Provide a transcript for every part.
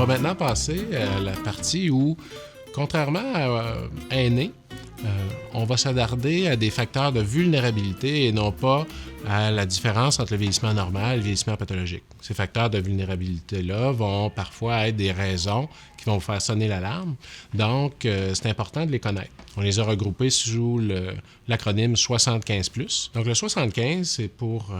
va maintenant passer à la partie où, contrairement à aînés, on va s'attarder à des facteurs de vulnérabilité et non pas à la différence entre le vieillissement normal et le vieillissement pathologique. Ces facteurs de vulnérabilité-là vont parfois être des raisons qui vont vous faire sonner l'alarme. Donc, c'est important de les connaître. On les a regroupés sous l'acronyme 75+. Donc, le 75, c'est pour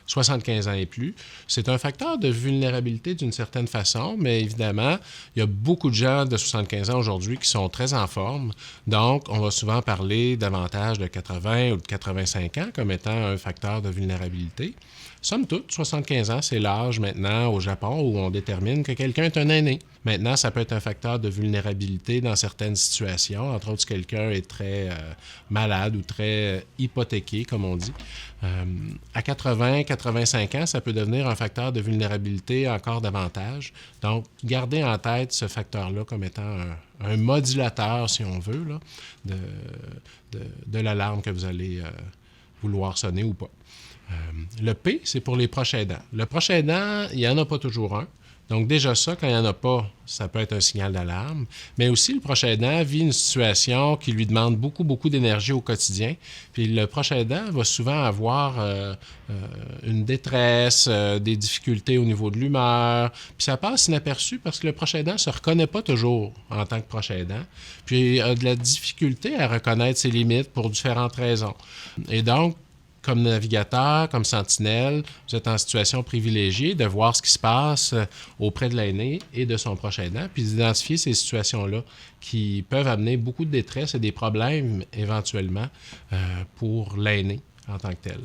75 ans et plus. C'est un facteur de vulnérabilité d'une certaine façon, mais évidemment, il y a beaucoup de gens de 75 ans aujourd'hui qui sont très en forme. Donc, on va souvent parler davantage de 80 ou de 85 ans comme étant un facteur de vulnérabilité. Somme toute, 75 ans, c'est l'âge maintenant au Japon où on détermine que quelqu'un est un aîné. Maintenant, ça peut être un facteur de vulnérabilité dans certaines situations. Entre autres, si quelqu'un est très malade ou très hypothéqué, comme on dit. À 80, 85 ans, ça peut devenir un facteur de vulnérabilité encore davantage. Donc, gardez en tête ce facteur-là comme étant un modulateur, si on veut, là, de l'alarme que vous allez vouloir sonner ou pas. Le P, c'est pour les proches aidants. Le proche aidant, il n'y en a pas toujours un. Donc déjà ça, quand il n'y en a pas, ça peut être un signal d'alarme. Mais aussi, le proche aidant vit une situation qui lui demande beaucoup, beaucoup d'énergie au quotidien. Puis le proche aidant va souvent avoir une détresse, des difficultés au niveau de l'humeur. Puis ça passe inaperçu parce que le proche aidant ne se reconnaît pas toujours en tant que proche aidant. Puis il a de la difficulté à reconnaître ses limites pour différentes raisons. Et donc, comme navigateur, comme sentinelle, vous êtes en situation privilégiée de voir ce qui se passe auprès de l'aîné et de son proche aidant, puis d'identifier ces situations-là qui peuvent amener beaucoup de détresse et des problèmes éventuellement pour l'aîné en tant que tel.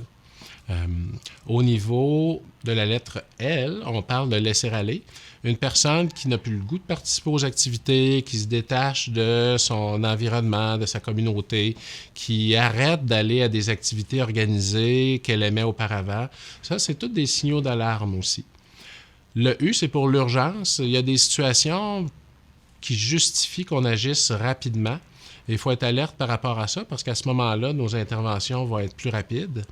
Au niveau de la lettre L, on parle de laisser aller. Une personne qui n'a plus le goût de participer aux activités, qui se détache de son environnement, de sa communauté, qui arrête d'aller à des activités organisées qu'elle aimait auparavant. Ça, c'est tous des signaux d'alarme aussi. Le U, c'est pour l'urgence. Il y a des situations qui justifient qu'on agisse rapidement. Il faut être alerte par rapport à ça parce qu'à ce moment-là, nos interventions vont être plus rapides.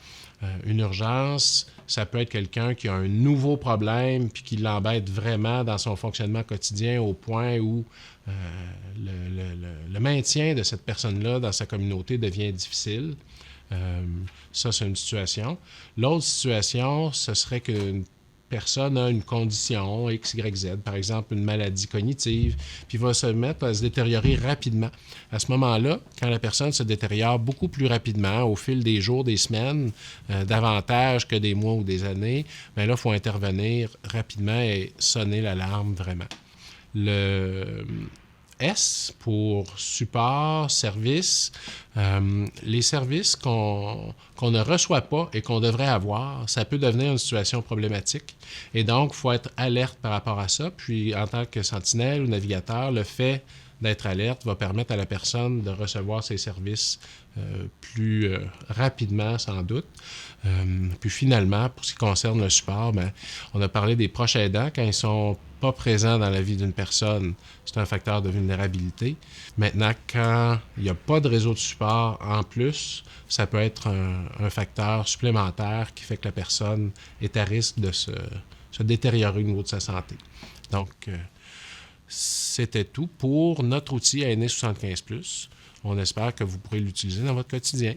Une urgence, ça peut être quelqu'un qui a un nouveau problème puis qui l'embête vraiment dans son fonctionnement quotidien au point où le maintien de cette personne-là dans sa communauté devient difficile. Ça, c'est une situation. L'autre situation, ce serait qu'une personne a une condition X, Y, Z, par exemple une maladie cognitive, puis va se mettre à se détériorer rapidement. À ce moment-là, quand la personne se détériore beaucoup plus rapidement au fil des jours, des semaines, davantage que des mois ou des années, bien là, il faut intervenir rapidement et sonner l'alarme vraiment. Le S pour support, service. Les services qu'on ne reçoit pas et qu'on devrait avoir, ça peut devenir une situation problématique. Et donc, il faut être alerte par rapport à ça. Puis, en tant que sentinelle ou navigateur, le fait d'être alerte va permettre à la personne de recevoir ses services plus rapidement, sans doute. Puis finalement, pour ce qui concerne le support, bien, on a parlé des proches aidants. Quand ils ne sont pas présents dans la vie d'une personne, c'est un facteur de vulnérabilité. Maintenant, quand il n'y a pas de réseau de support en plus, ça peut être un facteur supplémentaire qui fait que la personne est à risque de se détériorer au niveau de sa santé. Donc, c'était tout pour notre outil Aîné 75+. On espère que vous pourrez l'utiliser dans votre quotidien.